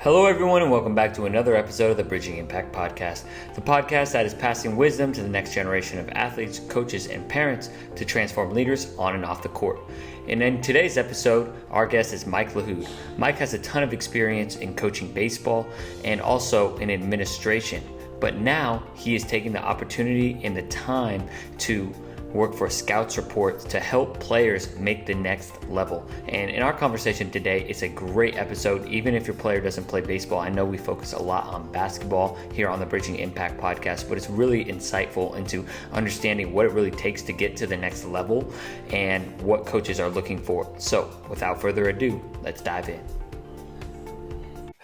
Hello, everyone, and welcome back to another episode of the Bridging Impact Podcast, the podcast that is passing wisdom to the next generation of athletes, coaches, and parents to transform leaders on and off the court. And in today's episode, our guest is Mike Lahoud. Mike has a ton of experience in coaching baseball and also in administration, but now he is taking the opportunity and the time to work for Scouts Report to help players make the next level. And in our conversation today, it's a great episode. Even if your player doesn't play baseball, I know we focus a lot on basketball here on the Bridging Impact Podcast, but it's really insightful into understanding what it really takes to get to the next level and what coaches are looking for. So without further ado, let's dive in.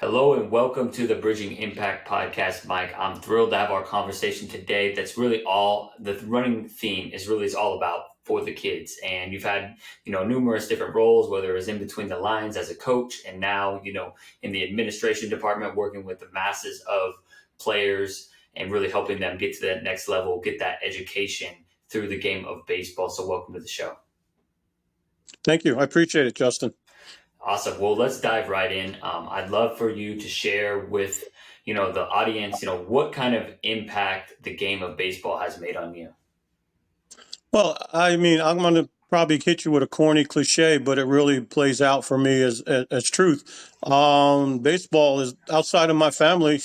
Hello and welcome to the Bridging Impact Podcast, Mike. I'm thrilled to have our conversation today. That's really all the running theme is all about for the kids. And you've had, numerous different roles, whether it was in between the lines as a coach and now, in the administration department, working with the masses of players and really helping them get to that next level, get that education through the game of baseball. So welcome to the show. Thank you. I appreciate it, Justin. Awesome. Well, let's dive right in. I'd love for you to share with, the audience, what kind of impact the game of baseball has made on you. Well, I'm going to probably hit you with a corny cliche, but it really plays out for me as truth. Baseball is outside of my family.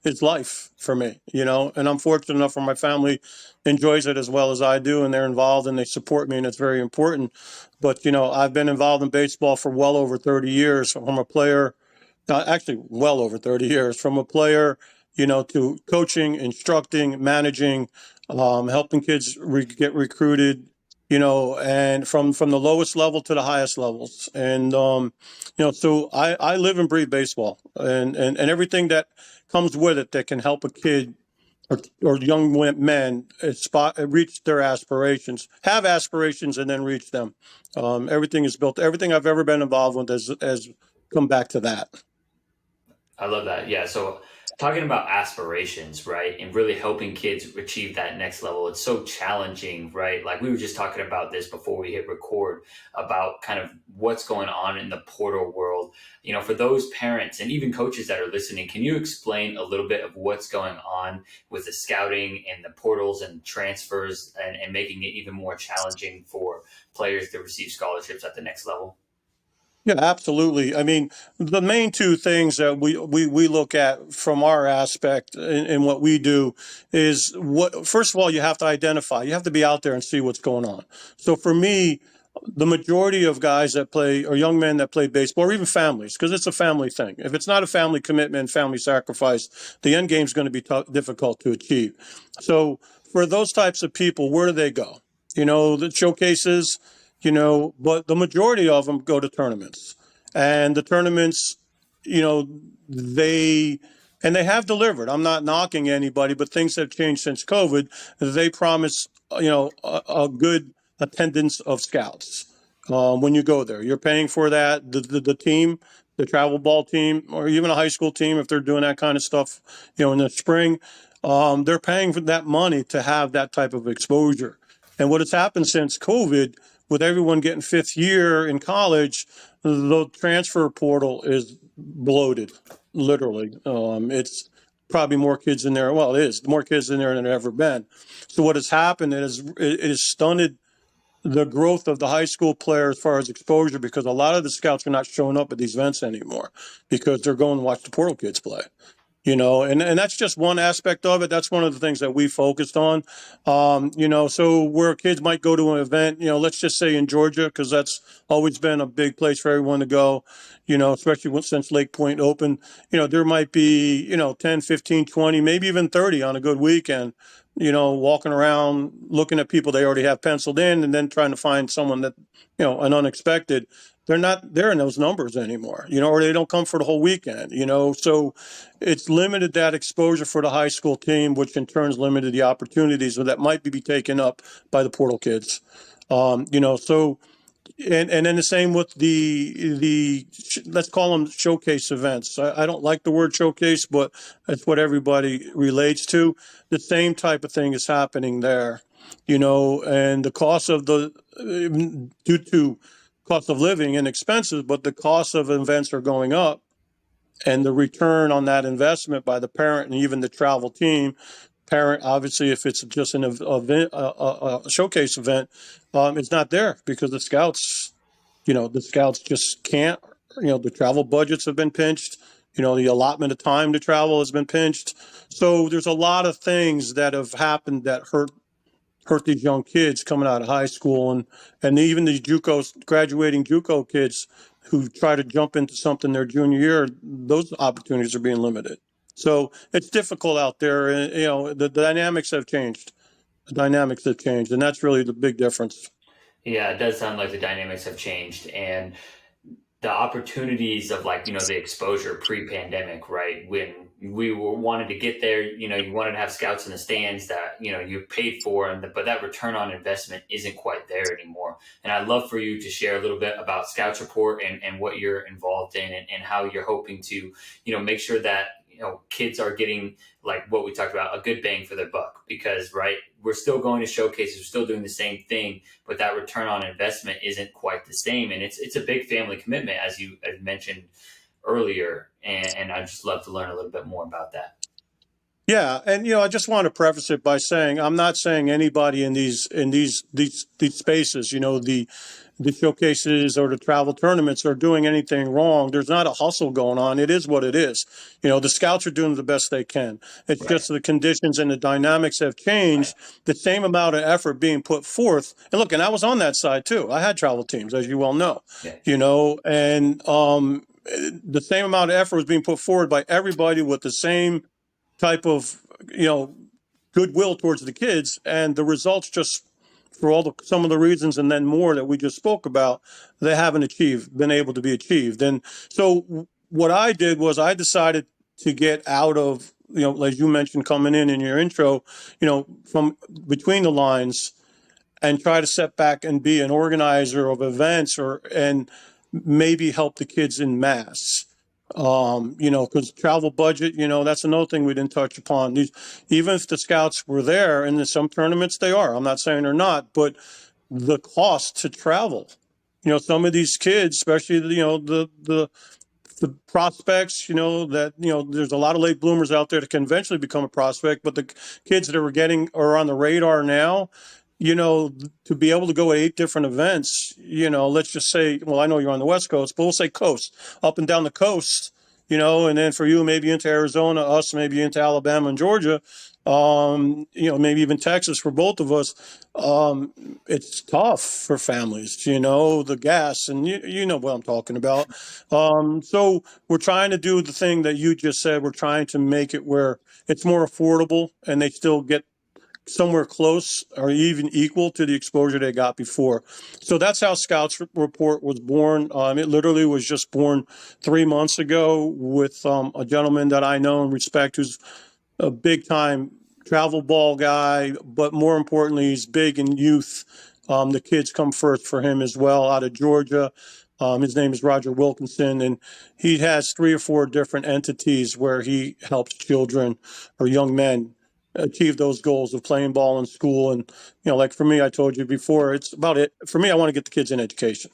It's life for me, and I'm fortunate enough for my family enjoys it as well as I do, and they're involved and they support me, and it's very important. But, I've been involved in baseball for well over 30 years from a player, actually well over 30 years, from a player, to coaching, instructing, managing, helping kids get recruited, and from the lowest level to the highest levels. And, so I live and breathe baseball and everything that comes with it that can help a kid or young men reach their aspirations, have aspirations, and then reach them. Everything is built. Everything I've ever been involved with has come back to that. I love that. Yeah. So talking about aspirations, right, and really helping kids achieve that next level, it's so challenging, right? Like we were just talking about this before we hit record about kind of what's going on in the portal world. For those parents and even coaches that are listening, can you explain a little bit of what's going on with the scouting and the portals and transfers and making it even more challenging for players to receive scholarships at the next level? Yeah, absolutely. The main two things that we look at from our aspect in what we do is first of all, you have to identify, you have to be out there and see what's going on. So for me, the majority of guys that play or young men that play baseball or even families, because it's a family thing. If it's not a family commitment, family sacrifice, the end game is going to be difficult to achieve. So for those types of people, where do they go? The showcases, but the majority of them go to tournaments, and the tournaments, they have delivered. I'm not knocking anybody, but things have changed since COVID. They promise, a good attendance of scouts. When you go there, you're paying for that. The team, the travel ball team, or even a high school team, if they're doing that kind of stuff, in the spring, they're paying for that money to have that type of exposure. And what has happened since COVID, with everyone getting fifth year in college, the transfer portal is bloated, literally. It's probably more kids in there. Well, it is more kids in there than there ever been. So what has happened is it has stunted the growth of the high school player as far as exposure, because a lot of the scouts are not showing up at these events anymore because they're going to watch the portal kids play. And that's just one aspect of it. That's one of the things that we focused on. So where kids might go to an event, let's just say in Georgia, because that's always been a big place for everyone to go, especially since Lake Point opened, there might be, 10, 15, 20, maybe even 30 on a good weekend, walking around, looking at people they already have penciled in and then trying to find someone that, an unexpected. They're not there in those numbers anymore, or they don't come for the whole weekend, so it's limited that exposure for the high school team, which in turn is limited the opportunities that might be taken up by the portal kids. So, and then the same with the let's call them showcase events. I don't like the word showcase, but that's what everybody relates to. The same type of thing is happening there, and the cost of due to cost of living and expenses, but the cost of events are going up. and the return on that investment by the parent and even the travel team. Parent, obviously, if it's just an event, a showcase event, it's not there because the scouts, the scouts just can't. The travel budgets have been pinched. The allotment of time to travel has been pinched. So there's a lot of things that have happened that hurt these young kids coming out of high school, and even these graduating JUCO kids who try to jump into something their junior year. Those opportunities are being limited. So it's difficult out there, and the dynamics have changed. The dynamics have changed, and that's really the big difference. Yeah, it does sound like the dynamics have changed, and the opportunities of the exposure pre-pandemic, right? When we wanted to get there, you wanted to have scouts in the stands that you paid for, but that return on investment isn't quite there anymore. And I'd love for you to share a little bit about Scouts Report and what you're involved in, and how you're hoping to make sure that kids are getting, like what we talked about, a good bang for their buck, because we're still going to showcases, we're still doing the same thing, but that return on investment isn't quite the same. And it's a big family commitment, as you had mentioned earlier. And I'd just love to learn a little bit more about that. Yeah, and I just want to preface it by saying I'm not saying anybody in these spaces, the showcases or the travel tournaments are doing anything wrong. There's not a hustle going on. It is what it is. The scouts are doing the best they can. It's just the conditions and the dynamics have changed. The same amount of effort being put forth. And look, and I was on that side too. I had travel teams, as you well know. And the same amount of effort was being put forward by everybody with the same type of goodwill towards the kids, and the results, just for some of the reasons and then more that we just spoke about, they haven't been able to be achieved. And so what I did was I decided to get out of, as you mentioned coming in your intro, from between the lines, and try to step back and be an organizer of events and maybe help the kids in mass. Because travel budget, that's another thing we didn't touch upon. Even if the scouts were there, and in some tournaments they are, I'm not saying they're not, but the cost to travel, some of these kids, especially the prospects, there's a lot of late bloomers out there that can eventually become a prospect, but the kids that are on the radar now, to be able to go at 8 different events, let's just say, well, I know you're on the West Coast, but we'll say coast, up and down the coast, and then for you, maybe into Arizona, us, maybe into Alabama and Georgia, maybe even Texas for both of us. It's tough for families, the gas, and you know what I'm talking about. So we're trying to do the thing that you just said. We're trying to make it where it's more affordable and they still get somewhere close or even equal to the exposure they got before. So that's how Scouts Report was born. It literally was just born 3 months ago with a gentleman that I know and respect, who's a big time travel ball guy, but more importantly, he's big in youth. The kids come first for him as well, out of Georgia. His name is Roger Wilkinson, and he has 3 or 4 different entities where he helps children or young men achieve those goals of playing ball in school. And, like for me, I told you before, it's about it. For me, I want to get the kids in education.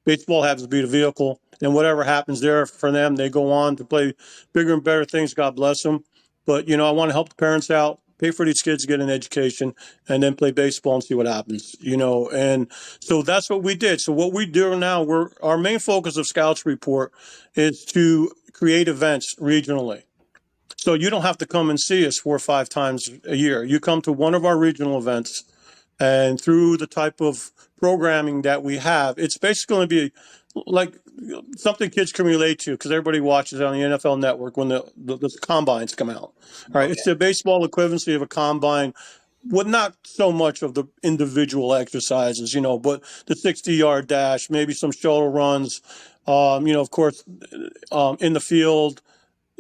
Baseball happens to be the vehicle, and whatever happens there for them, they go on to play bigger and better things. God bless them. But, I want to help the parents out, pay for these kids to get an education, and then play baseball and see what happens, And so that's what we did. So what we do now, our main focus of Scouts Report is to create events regionally. So you don't have to come and see us 4 or 5 times a year. You come to one of our regional events, and through the type of programming that we have, it's basically going to be like something kids can relate to, because everybody watches on the NFL Network when the combines come out. All right, okay. It's the baseball equivalency of a combine, with not so much of the individual exercises, but the 60-yard dash, maybe some shuttle runs, of course, in the field,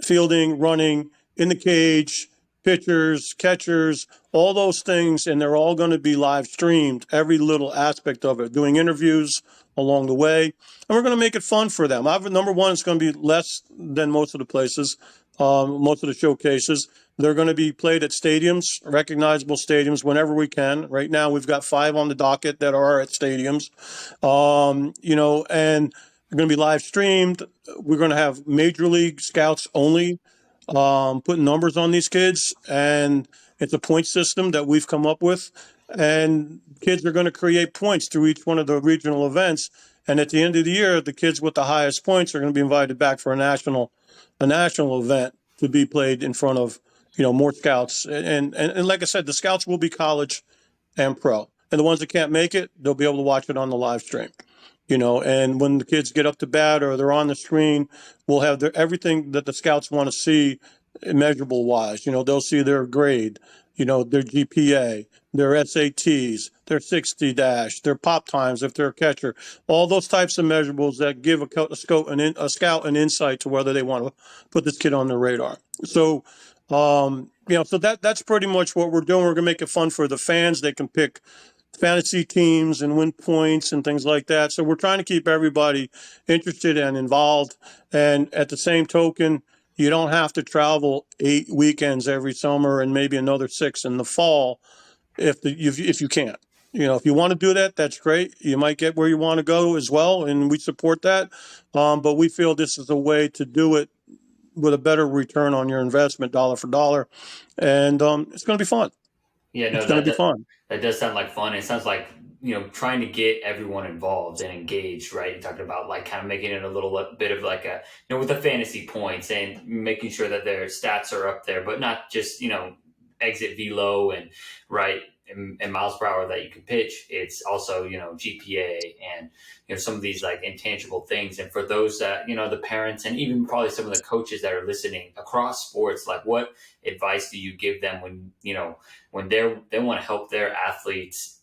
fielding, running, in the cage, pitchers, catchers, all those things, and they're all going to be live streamed, every little aspect of it, doing interviews along the way, and we're going to make it fun for them. Number one, it's going to be less than most of the places, most of the showcases. They're going to be played at stadiums, recognizable stadiums, whenever we can. Right now, we've got 5 on the docket that are at stadiums, and They're going to be live streamed. We're going to have major league scouts only putting numbers on these kids, and it's a point system that we've come up with. And kids are going to create points through each one of the regional events. And at the end of the year, the kids with the highest points are going to be invited back for a national event to be played in front of more scouts. And like I said, the scouts will be college and pro, and the ones that can't make it, they'll be able to watch it on the live stream. And when the kids get up to bat or they're on the screen, we'll have everything that the scouts want to see measurable wise. They'll see their grade, their GPA, their SATs, their 60 dash, their pop times if they're a catcher, all those types of measurables that give a scout an insight to whether they want to put this kid on their radar. So, so that's pretty much what we're doing. We're going to make it fun for the fans. They can pick fantasy teams and win points and things like that. So we're trying to keep everybody interested and involved. And at the same token, you don't have to travel 8 weekends every summer and maybe another 6 in the fall if you can't. If you want to do that, that's great. You might get where you want to go as well, and we support that. But we feel this is a way to do it with a better return on your investment, dollar for dollar. And it's going to be fun. Yeah, no, it's going to be fun. That does sound like fun. It sounds like, trying to get everyone involved and engaged, right? You're talking about like kind of making it a little bit of like a, with the fantasy points and making sure that their stats are up there, but not just, exit velo and right and miles per hour that you can pitch. It's also, GPA and, some of these like intangible things. And for those that, the parents and even probably some of the coaches that are listening across sports, like what advice do you give them when, when they want to help their athletes,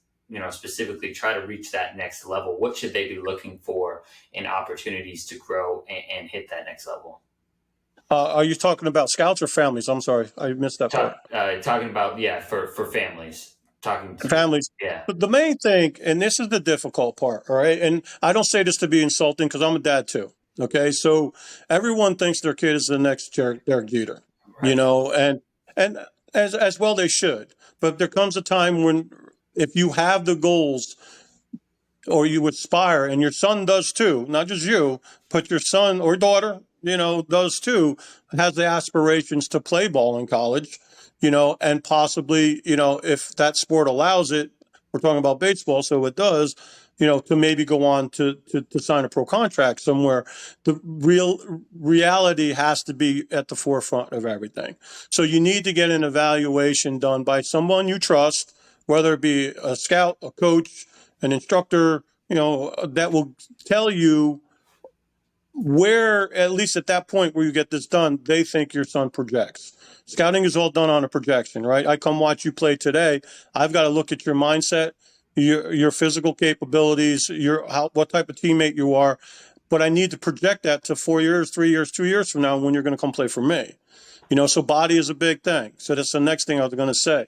specifically try to reach that next level? What should they be looking for in opportunities to grow and hit that next level? Are you talking about scouts or families? I'm sorry, I missed that part. Talking about, for families. Families. Yeah. But the main thing, and this is the difficult part, all right? And I don't say this to be insulting because I'm a dad too. Okay. So everyone thinks their kid is the next Derek Jeter, right. And as well they should. But there comes a time when if you have the goals or you aspire, and your son does too, not just you, but your son or daughter, does too, has the aspirations to play ball in college, and possibly, if that sport allows it, we're talking about baseball, so it does, to maybe go on to sign a pro contract somewhere. The reality has to be at the forefront of everything. So you need to get an evaluation done by someone you trust, whether it be a scout, a coach, an instructor, that will tell you where, at least at that point where you get this done, they think your son projects. Scouting is all done on a projection, right? I come watch you play today. I've got to look at your mindset, your physical capabilities, what type of teammate you are. But I need to project that to 4 years, 3 years, 2 years from now when you're going to come play for me. So body is a big thing. So that's the next thing I was going to say.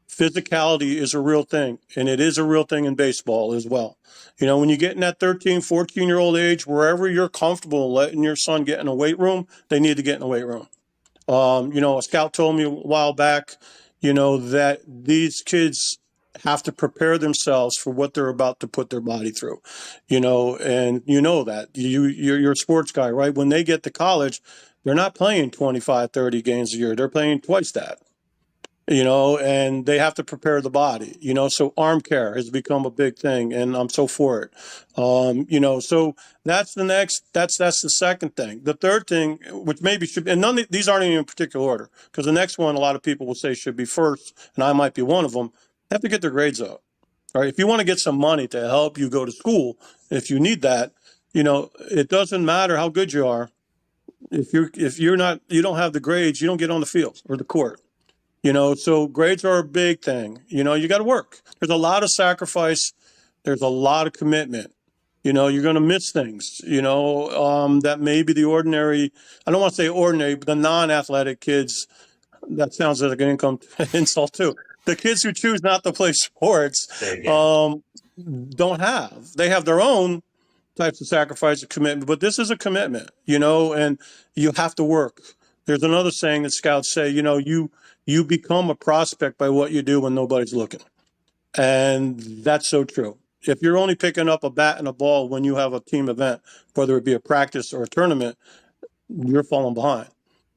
Physicality is a real thing, and it is a real thing in baseball as well. When you get in that 13, 14-year-old age, wherever you're comfortable letting your son get in a weight room, they need to get in a weight room. A scout told me a while back, that these kids have to prepare themselves for what they're about to put their body through, and that you're a sports guy, right? When they get to college, they're not playing 25, 30 games a year. They're playing twice that. And they have to prepare the body, so arm care has become a big thing, and I'm so for it. So that's the second thing. The third thing, which maybe should, and none of these aren't even in particular order, because the next one, a lot of people will say should be first, and I might be one of them, have to get their grades up, right? If you want to get some money to help you go to school, if you need that, it doesn't matter how good you are. If you don't have the grades, you don't get on the field or the court. So grades are a big thing. You got to work. There's a lot of sacrifice. There's a lot of commitment. You're going to miss things, that maybe the ordinary, I don't want to say ordinary, but the non-athletic kids, that sounds like an insult too. The kids who choose not to play sports don't have. They have their own types of sacrifice and commitment, but this is a commitment, and you have to work. There's another saying that scouts say, you become a prospect by what you do when nobody's looking. And that's so true. if you're only picking up a bat and a ball when you have a team event, whether it be a practice or a tournament, you're falling behind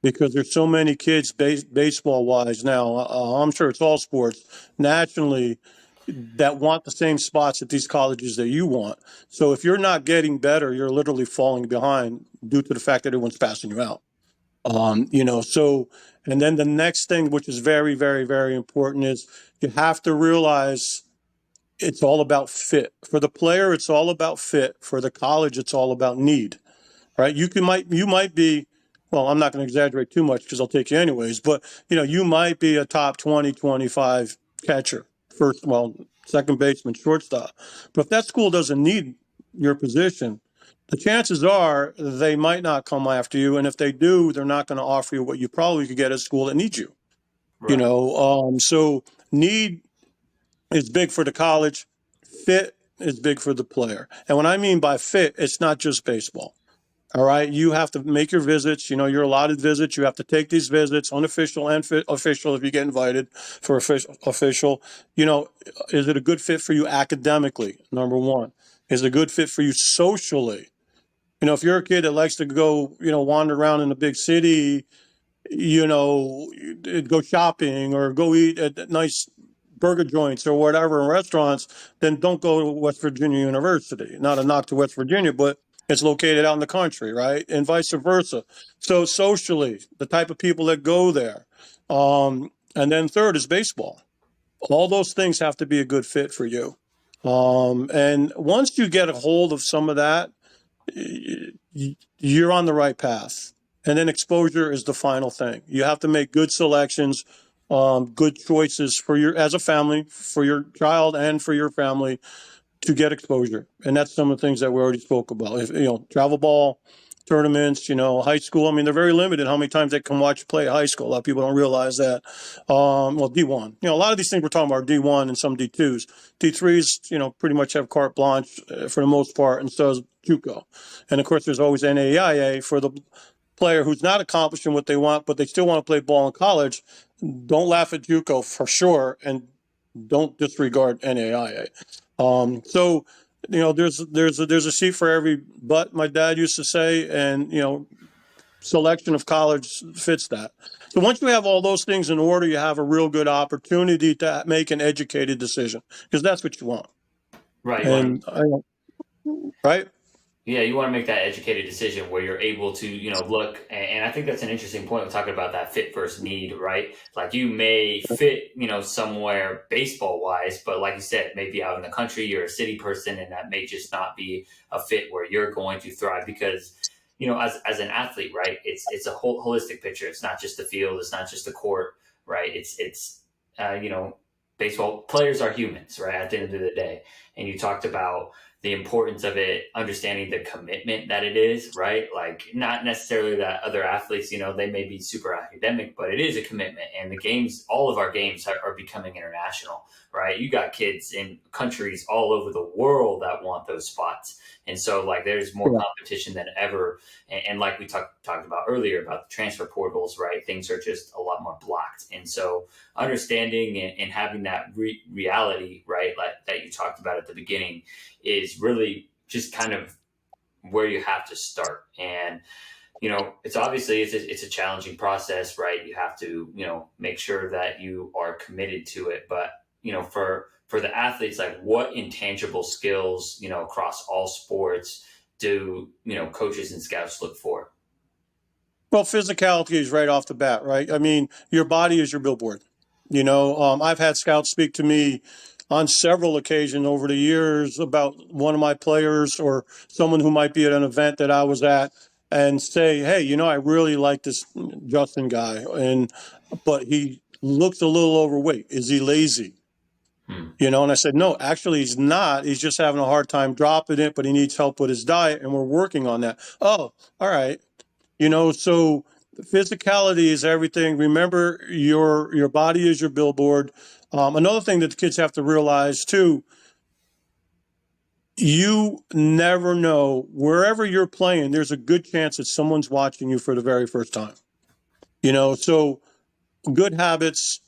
because there's so many kids baseball wise now. I'm sure it's all sports nationally that want the same spots at these colleges that you want. So if you're not getting better, you're literally falling behind due to the fact that everyone's passing you out. So, and then the next thing, which is very, very, very important, is you have to realize it's all about fit. For the player, it's all about fit. For the college, it's all about need, right? You might be, well, I'm not going to exaggerate too much because I'll take you anyways, but you might be a top 20, 25 catcher, second baseman, shortstop. But if that school doesn't need your position, the chances are they might not come after you. And if they do, they're not going to offer you what you probably could get at a school that needs you. Right. So need is big for the college. Fit is big for the player. And what I mean by fit, it's not just baseball. All right. You have to make your visits. You're allotted visits. You have to take these visits, unofficial and official, if you get invited for official. Is it a good fit for you academically? Number one. Is it a good fit for you socially? If you're a kid that likes to go, wander around in a big city, go shopping or go eat at nice burger joints or whatever in restaurants, then don't go to West Virginia University. Not a knock to West Virginia, but it's located out in the country, right? And vice versa. So socially, the type of people that go there. And then third is baseball. All those things have to be a good fit for you. And once you get a hold of some of that, you're on the right path. And then exposure is the final thing. You have to make good selections, good choices as a family, for your child and for your family to get exposure. And that's some of the things that we already spoke about. Travel ball, tournaments, high school. I mean, they're very limited how many times they can watch play high school. A lot of people don't realize that. D1. A lot of these things we're talking about are D1 and some D2s. D3s, pretty much have carte blanche for the most part, and so does JUCO. And of course, there's always NAIA for the player who's not accomplishing what they want, but they still want to play ball in college. Don't laugh at JUCO for sure, and don't disregard NAIA. There's a seat for every butt, my dad used to say, and selection of college fits that. So once you have all those things in order, you have a real good opportunity to make an educated decision, because that's what you want. Right. Right. Yeah, you want to make that educated decision where you're able to, look, and I think that's an interesting point. We're talking about that fit versus need, right? Like you may fit, somewhere baseball wise, but like you said, maybe out in the country, you're a city person, and that may just not be a fit where you're going to thrive because, as an athlete, right? It's a whole holistic picture. It's not just the field. It's not just the court, right? It's baseball players are humans, right? At the end of the day. And you talked about the importance of it, understanding the commitment that it is, right? Like not necessarily that other athletes, they may be super academic, but it is a commitment. And the games, all of our games are becoming international, right? You got kids in countries all over the world that want those spots. And so like there's more competition than ever. And like we talked about earlier about the transfer portals, right? Things are just a lot more blocked. And so understanding and having that reality, right? Like that you talked about at the beginning is really just kind of where you have to start. And, it's obviously it's a challenging process, right? You have to, make sure that you are committed to it. But, for the athletes, like what intangible skills, across all sports do, coaches and scouts look for? Well, physicality is right off the bat, right? I mean, your body is your billboard. I've had scouts speak to me on several occasions over the years about one of my players or someone who might be at an event that I was at and say, hey, I really like this Justin guy, but he looks a little overweight. Is he lazy? And I said, no, actually he's not. He's just having a hard time dropping it, but he needs help with his diet, and we're working on that. Oh, all right. So physicality is everything. Remember, your body is your billboard. Another thing that the kids have to realize too, you never know, wherever you're playing, there's a good chance that someone's watching you for the very first time. So good habits,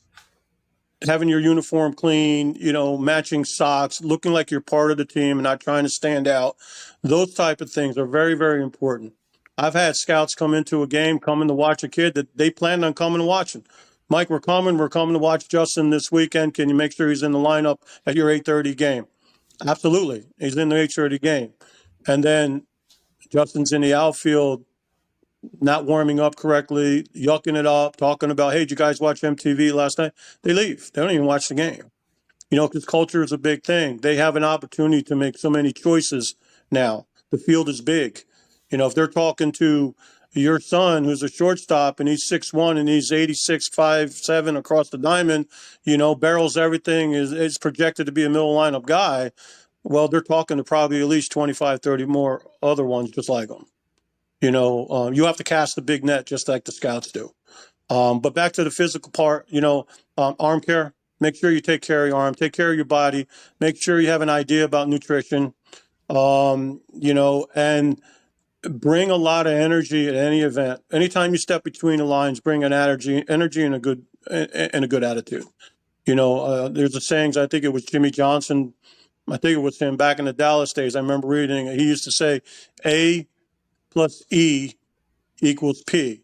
having your uniform clean, matching socks, looking like you're part of the team and not trying to stand out. Those type of things are very, very important. I've had scouts come into a game, coming to watch a kid that they planned on coming and watching. Mike, we're coming to watch Justin this weekend. Can you make sure he's in the lineup at your 8:30 game? Absolutely. He's in the 8:30 game. And then Justin's in the outfield, not warming up correctly, yucking it up, talking about, hey, did you guys watch MTV last night? They leave. They don't even watch the game. Because culture is a big thing. They have an opportunity to make so many choices now. The field is big. If they're talking to your son who's a shortstop and he's 6'1" and he's 86, 5'7" across the diamond, barrels everything, is projected to be a middle lineup guy. Well, they're talking to probably at least 25, 30 more other ones just like him. You have to cast the big net just like the scouts do. But back to the physical part, arm care. Make sure you take care of your arm, take care of your body, make sure you have an idea about nutrition, and bring a lot of energy at any event. Anytime you step between the lines, bring an energy and a good attitude. There's a sayings, I think it was Jimmy Johnson, I think it was him back in the Dallas days. I remember reading it. He used to say, A plus E equals P.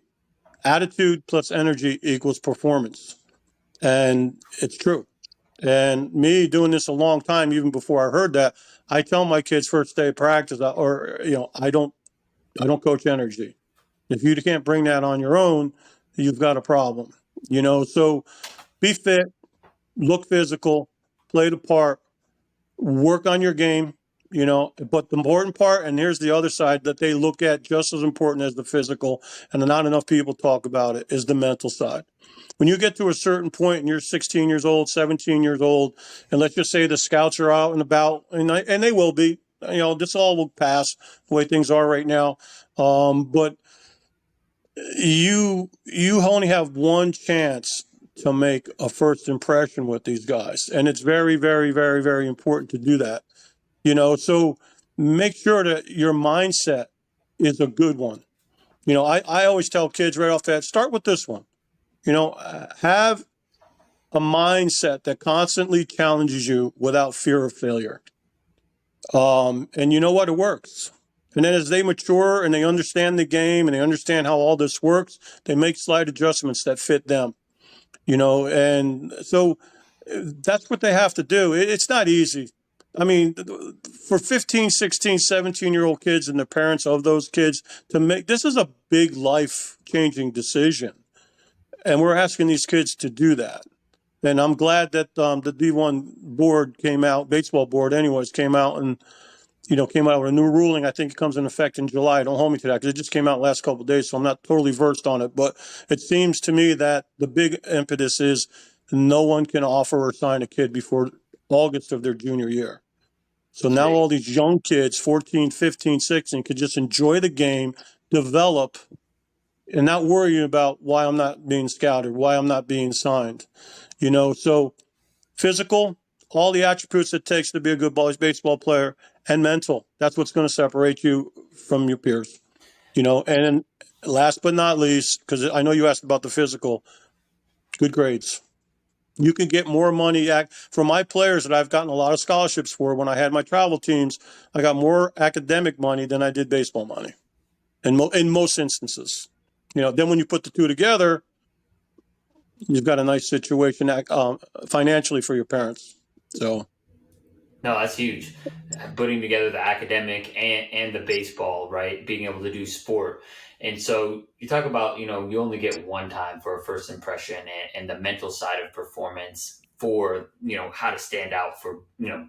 Attitude plus energy equals performance. And it's true. And me doing this a long time, even before I heard that, I tell my kids first day of practice, I don't coach energy. If you can't bring that on your own, you've got a problem. So be fit, look physical, play the part, work on your game. But the important part, and here's the other side that they look at just as important as the physical, and not enough people talk about it, is the mental side. When you get to a certain point and you're 16 years old, 17 years old, and let's just say the scouts are out and about, and they will be, this all will pass the way things are right now. But you only have one chance to make a first impression with these guys. And it's very, very, very, very important to do that. So make sure that your mindset is a good one. I always tell kids right off the bat, start with this one. Have a mindset that constantly challenges you without fear of failure. And you know what? It works. And then as they mature and they understand the game and they understand how all this works, they make slight adjustments that fit them. And so that's what they have to do. It's not easy. I mean, for 15, 16, 17-year-old kids and the parents of those kids this is a big life-changing decision. And we're asking these kids to do that. And I'm glad that the D1 board came out, baseball board anyways, came out with a new ruling. I think it comes in effect in July. Don't hold me to that because it just came out last couple of days, so I'm not totally versed on it. But it seems to me that the big impetus is no one can offer or sign a kid before August of their junior year. So now all these young kids, 14, 15, 16, could just enjoy the game, develop, and not worry about why I'm not being scouted, why I'm not being signed. So physical, all the attributes it takes to be a good baseball player, and mental. That's what's going to separate you from your peers. And then last but not least, because I know you asked about the physical, good grades. You can get more money for my players that I've gotten a lot of scholarships for. When I had my travel teams, I got more academic money than I did baseball money in most instances. Then when you put the two together, you've got a nice situation financially for your parents. So. No, that's huge. Putting together the academic and the baseball, right? Being able to do sport. And so you talk about, you only get one time for a first impression and the mental side of performance for, how to stand out for,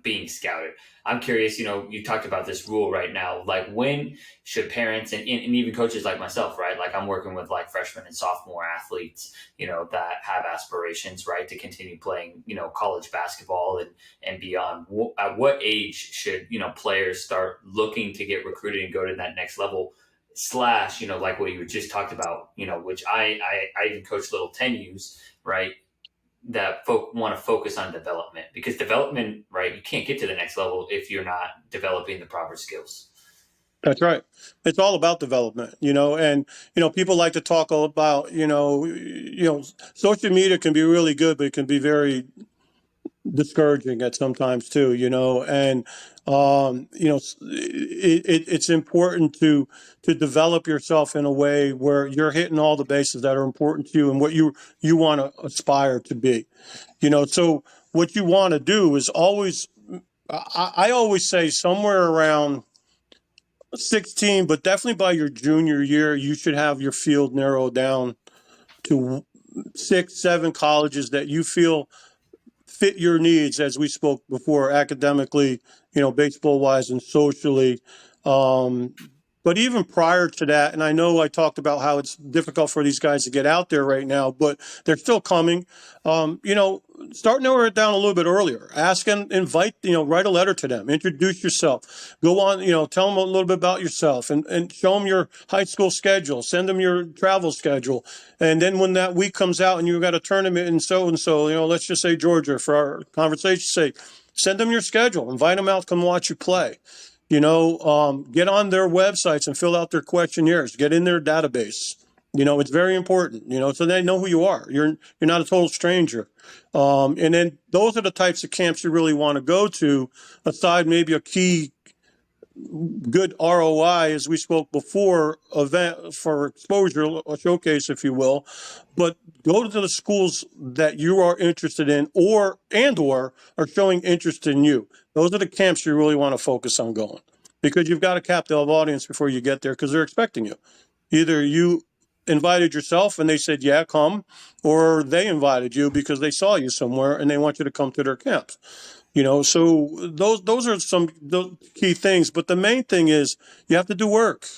being scouted. I'm curious, you talked about this rule right now, like when should parents and even coaches like myself, right? Like I'm working with like freshman and sophomore athletes, that have aspirations, right, to continue playing, college basketball and beyond. At what age should, players start looking to get recruited and go to that next level? / like what you just talked about, which I even coach little 10Us, right? That want to focus on development, because development, right? You can't get to the next level if you're not developing the proper skills. That's right. It's all about development, and people like to talk all about, social media can be really good, but it can be very discouraging at sometimes too, and it's important to develop yourself in a way where you're hitting all the bases that are important to you and what you want to aspire to be, so what you want to do is always, I always say somewhere around 16, but definitely by your junior year, you should have your field narrowed down to 6, 7 colleges that you feel fit your needs, as we spoke before, academically, baseball wise and socially. Um, but even prior to that, and I know I talked about how it's difficult for these guys to get out there right now, but they're still coming. Start narrowing it down a little bit earlier. Ask and invite, write a letter to them, introduce yourself, go on, tell them a little bit about yourself and show them your high school schedule, send them your travel schedule. And then when that week comes out and you've got a tournament and so, let's just say Georgia for our conversation's sake, send them your schedule, invite them out, come watch you play. Get on their websites and fill out their questionnaires, get in their database. It's very important, so they know who you are. You're not a total stranger. And then those are the types of camps you really want to go to, aside maybe a key good ROI, as we spoke before, event for exposure, a showcase, if you will. But go to the schools that you are interested in or are showing interest in you. Those are the camps you really want to focus on going, because you've got a captive audience before you get there, because they're expecting you. Either you invited yourself and they said, yeah, come, or they invited you because they saw you somewhere and they want you to come to their camps. So those are some key things. But the main thing is you have to do work.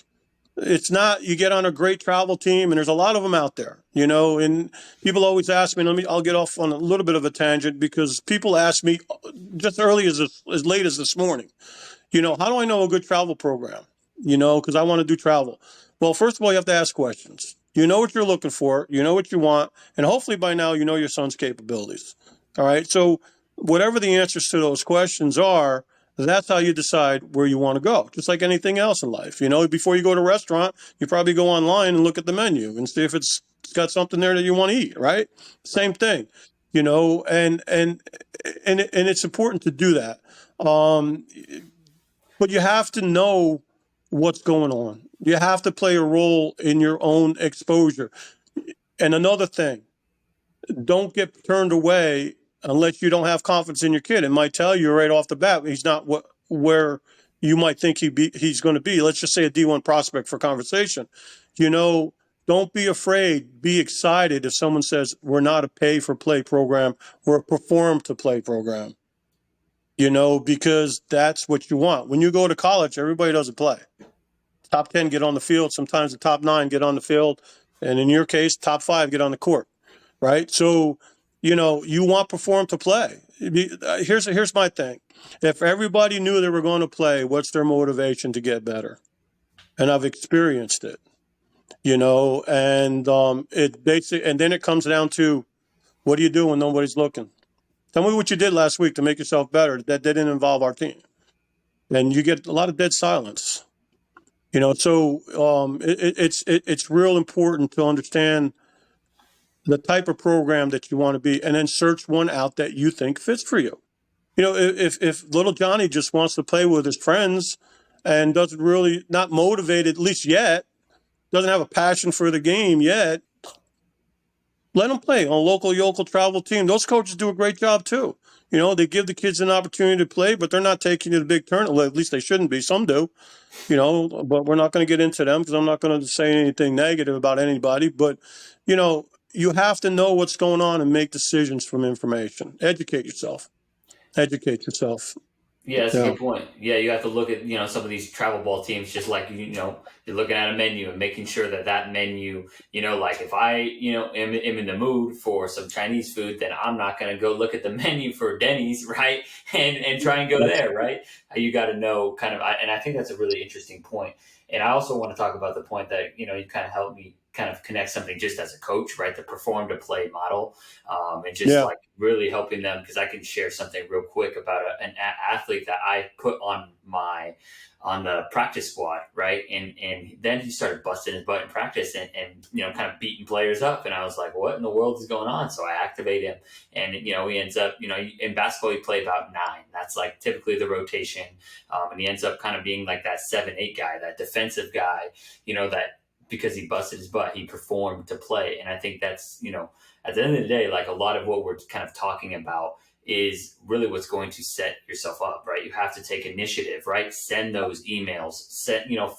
It's not you get on a great travel team, and there's a lot of them out there, and people always ask me, I'll get off on a little bit of a tangent, because people ask me just early as late as this morning, how do I know a good travel program? Because I want to do travel. Well, first of all, you have to ask questions. You know what you're looking for, you know what you want, and hopefully by now you know your son's capabilities. All right. So whatever the answers to those questions are, that's how you decide where you want to go. Just like anything else in life, before you go to a restaurant, you probably go online and look at the menu and see if it's got something there that you want to eat, right? Same thing, and it's important to do that. But you have to know what's going on. You have to play a role in your own exposure. And another thing, don't get turned away unless you don't have confidence in your kid. It might tell you right off the bat he's not where you might think he's going to be. Let's just say a D1 prospect for conversation. Don't be afraid. Be excited if someone says we're not a pay-for-play program, we're a perform-to-play program. Because that's what you want. When you go to college, everybody doesn't play. Top 10 get on the field. Sometimes the top 9 get on the field. And in your case, top 5 get on the court. Right? So, you want perform to play. Here's my thing. If everybody knew they were going to play, what's their motivation to get better? And I've experienced it, and it basically, and then it comes down to, what do you do when nobody's looking? Tell me what you did last week to make yourself better that didn't involve our team. And you get a lot of dead silence. So it's real important to understand the type of program that you want to be, and then search one out that you think fits for you. If little Johnny just wants to play with his friends and doesn't really, not motivated, at least yet, doesn't have a passion for the game yet, let them play on a local travel team. Those coaches do a great job too. They give the kids an opportunity to play, but they're not taking you to the big tournament. Well, at least they shouldn't be. Some do, but we're not going to get into them because I'm not going to say anything negative about anybody. But, you have to know what's going on and make decisions from information. Educate yourself. Yeah, that's a good point. Yeah, you have to look at some of these travel ball teams, just like you're looking at a menu and making sure that menu, like if I am in the mood for some Chinese food, then I'm not going to go look at the menu for Denny's, right? And try and go there, right? You got to know kind of, and I think that's a really interesting point. And I also want to talk about the point that you kind of helped me kind of connect something just as a coach, right? The perform to play model, and just Yeah. like really helping them, because I can share something real quick about an athlete that I put on the practice squad, right? And then he started busting his butt in practice and kind of beating players up. And I was like, what in the world is going on? So I activate him, and he ends up, in basketball he played about 9. That's like typically the rotation, and he ends up kind of being like that 7-8 guy, that defensive guy, that because he busted his butt, he performed to play. And I think that's, at the end of the day, like a lot of what we're kind of talking about is really what's going to set yourself up, right? You have to take initiative, right? Send those emails,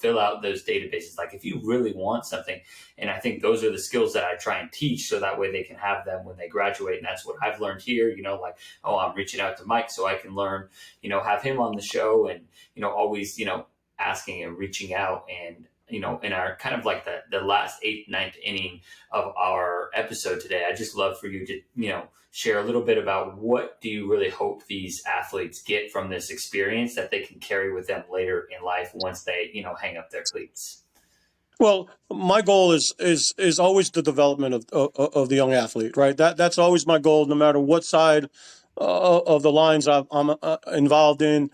fill out those databases. Like if you really want something, and I think those are the skills that I try and teach so that way they can have them when they graduate. And that's what I've learned here, like, oh, I'm reaching out to Mike so I can learn, have him on the show, and, always, asking and reaching out. And, in our kind of like the last 8th, 9th inning of our episode today, I'd just love for you to, share a little bit about what do you really hope these athletes get from this experience that they can carry with them later in life once they, hang up their cleats. Well, my goal is always the development of the young athlete, right? That's always my goal, no matter what side of the lines I'm involved in.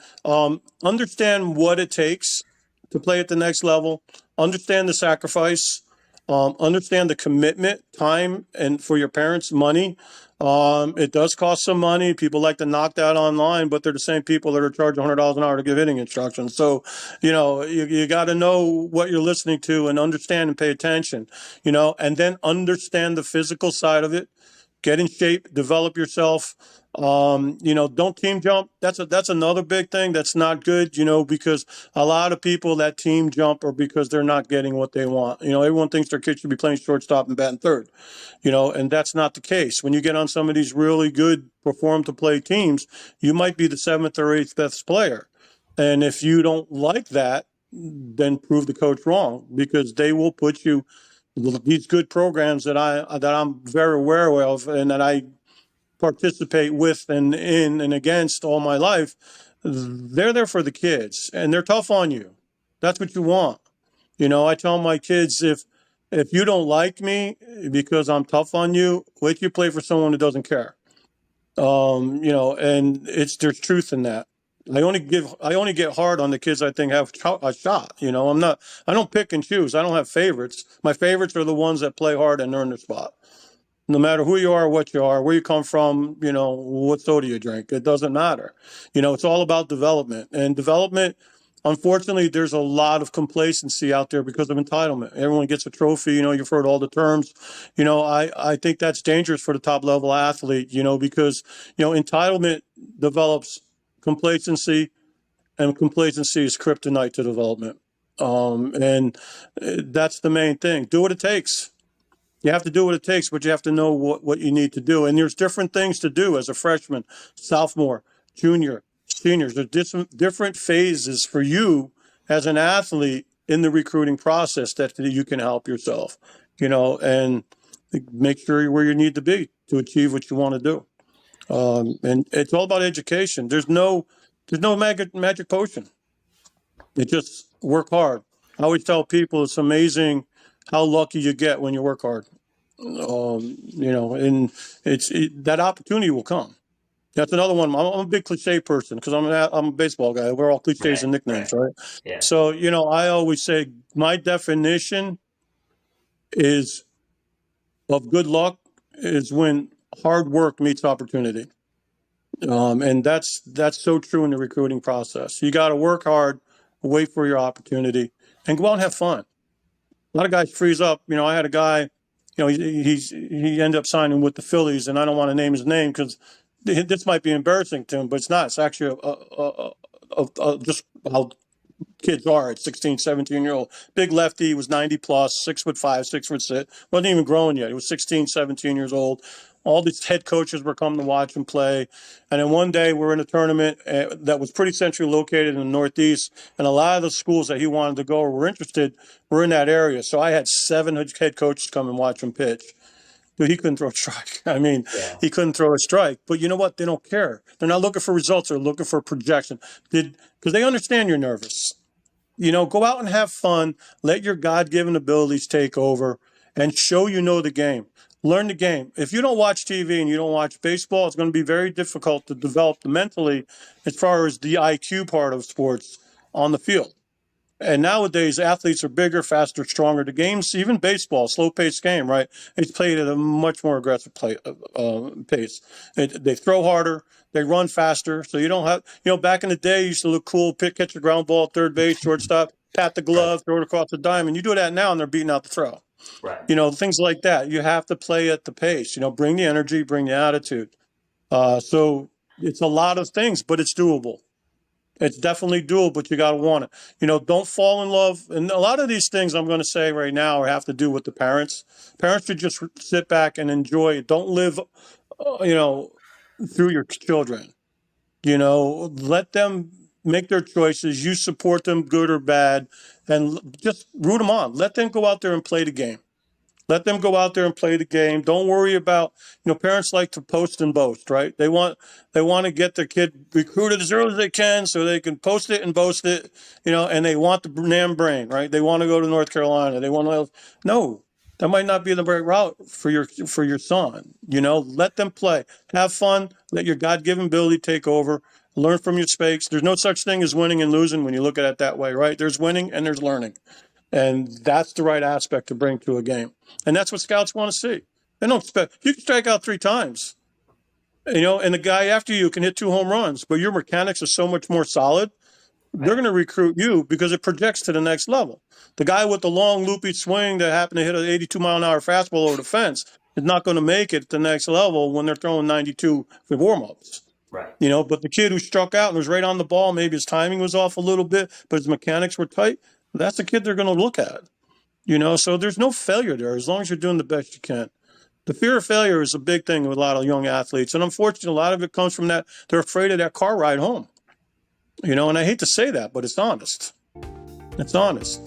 Understand what it takes to play at the next level. Understand the sacrifice. Understand the commitment, time, and for your parents, money. It does cost some money. People like to knock that online, but they're the same people that are charged $100 an hour to give hitting instructions. So, you got to know what you're listening to and understand and pay attention, and then understand the physical side of it. Get in shape, develop yourself. Don't team jump. That's another big thing that's not good, because a lot of people that team jump are because they're not getting what they want. Everyone thinks their kid should be playing shortstop and batting third, and that's not the case. When you get on some of these really good perform to play teams, you might be the 7th or 8th best player. And if you don't like that, then prove the coach wrong, because they will put you these good programs that I'm very aware of and that I participate with and in and against all my life. They're there for the kids, and they're tough on you. That's what you want. I tell my kids, if you don't like me because I'm tough on you, wait till you play for someone who doesn't care. And there's truth in that. I only get hard on the kids I think have a shot. I don't pick and choose. I don't have favorites. My favorites are the ones that play hard and earn their spot. No matter who you are, what you are, where you come from, what soda you drink, it doesn't matter. It's all about development. And development, unfortunately, there's a lot of complacency out there because of entitlement. Everyone gets a trophy. You've heard all the terms. I think that's dangerous for the top level athlete, because, entitlement develops complacency, and complacency is kryptonite to development. And that's the main thing. Do what it takes. You have to do what it takes, but you have to know what you need to do. And there's different things to do as a freshman, sophomore, junior, seniors. There's different phases for you as an athlete in the recruiting process that you can help yourself, and make sure you're where you need to be to achieve what you want to do. And it's all about education. There's no magic potion. It just work hard. I always tell people it's amazing how lucky you get when you work hard. And that opportunity will come. That's another one. I'm a big cliche person because I'm a baseball guy. We're all cliches and nicknames, right? Yeah. So, I always say my definition is of good luck is when hard work meets opportunity. And that's so true in the recruiting process. You got to work hard, wait for your opportunity, and go out and have fun. A lot of guys freeze up. I had a guy, he ended up signing with the Phillies, and I don't want to name his name because this might be embarrassing to him, but it's not. It's actually just how kids are at 16, 17-year-old. Big lefty, he was 90 plus, 6'5", 6'6". Wasn't even growing yet. He was 16, 17 years old. All these head coaches were coming to watch him play. And then one day we're in a tournament that was pretty centrally located in the Northeast. And a lot of the schools that he wanted to go or were interested were in that area. So I had 7 head coaches come and watch him pitch. Dude, he couldn't throw a strike. He couldn't throw a strike. But you know what? They don't care. They're not looking for results. They're looking for projection. Because they understand you're nervous. Go out and have fun. Let your God-given abilities take over. and show you know the game. Learn the game. If you don't watch TV and you don't watch baseball, it's going to be very difficult to develop mentally as far as the IQ part of sports on the field. And nowadays, athletes are bigger, faster, stronger. The games, even baseball, slow-paced game, right? It's played at a much more aggressive pace. They throw harder, they run faster. So you don't have, back in the day, you used to look cool, catch a ground ball, third base, shortstop, pat the glove, throw it across the diamond. You do that now, and they're beating out the throw. Right. Things like that. You have to play at the pace. Bring the energy, bring the attitude. So it's a lot of things, but it's doable. It's definitely doable, but you got to want it. Don't fall in love. And a lot of these things I'm going to say right now have to do with the parents. Parents should just sit back and enjoy it. Don't live, through your children. Let them make their choices. You support them, good or bad, and just root them on. Let them go out there and play the game. Let them go out there and play the game. Don't worry about, parents like to post and boast, right? They want to get their kid recruited as early as they can so they can post it and boast it, and they want the damn brain, right? They want to go to North Carolina. They want to, no, that might not be the right route for your son. Let them play, have fun, let your God-given ability take over, learn from your mistakes. There's no such thing as winning and losing when you look at it that way, right? There's winning and there's learning. And that's the right aspect to bring to a game. And that's what scouts want to see. They don't expect, you can strike out 3 times, and the guy after you can hit 2 home runs, but your mechanics are so much more solid. They're going to recruit you because it projects to the next level. The guy with the long loopy swing that happened to hit an 82-mile-an-hour fastball over the fence is not going to make it to the next level when they're throwing 92 for warm-ups. Right. But the kid who struck out and was right on the ball, maybe his timing was off a little bit, but his mechanics were tight. That's the kid they're going to look at, so there's no failure there as long as you're doing the best you can. The fear of failure is a big thing with a lot of young athletes. And unfortunately, a lot of it comes from that. They're afraid of that car ride home, and I hate to say that, but it's honest. It's honest.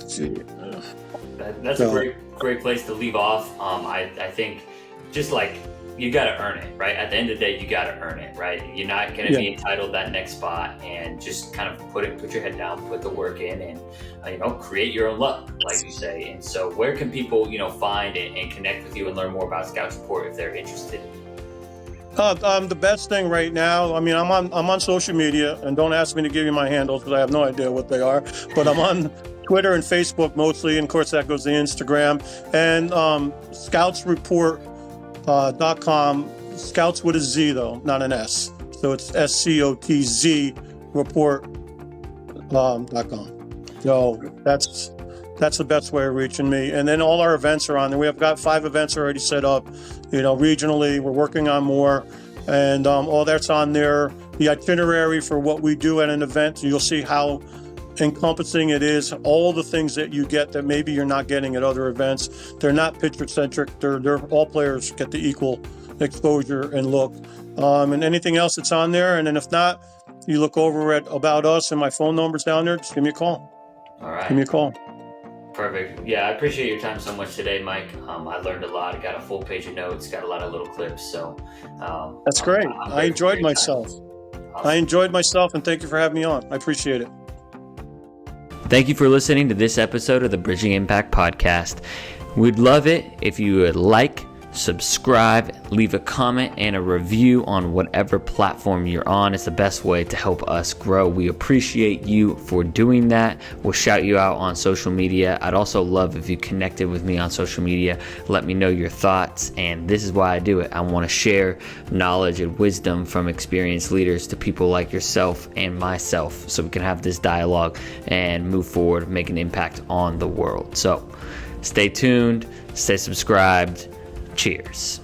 That's a great place to leave off. I think just like, you got to earn it, right? At the end of the day, you got to earn it, right? You're not going to be entitled that next spot, and just kind of put your head down, put the work in, and create your own luck, like you say. And so, where can people find and connect with you and learn more about Scout Support if they're interested? The best thing right now, I'm on social media, and don't ask me to give you my handles because I have no idea what they are. But I'm on Twitter and Facebook mostly, and of course that goes to Instagram and scoutsreport.com. Scouts with a Z though, not an S. So it's SCOTZ report.com. So that's the best way of reaching me. And then all our events are on there. We have got 5 events already set up, regionally. We're working on more, and all that's on there. The itinerary for what we do at an event, you'll see how encompassing it is, all the things that you get that maybe you're not getting at other events. They're not pitcher centric. They're all players get the equal exposure and look, and anything else that's on there. And then if not, you look over at About Us, and my phone number's down there. Just give me a call. All right. Give me a call. Perfect. Yeah, I appreciate your time so much today, Mike. I learned a lot. I got a full page of notes, got a lot of little clips. So that's great. I enjoyed myself. Awesome. I enjoyed myself, and thank you for having me on. I appreciate it. Thank you for listening to this episode of the Bridging Impact Podcast. We'd love it if you would like, subscribe, leave a comment and a review on whatever platform you're on. It's the best way to help us grow. We appreciate you for doing that. We'll shout you out on social media. I'd also love if you connected with me on social media. Let me know your thoughts. And this is why I do it. I want to share knowledge and wisdom from experienced leaders to people like yourself and myself, so we can have this dialogue and move forward, make an impact on the world. So stay tuned, stay subscribed. Cheers.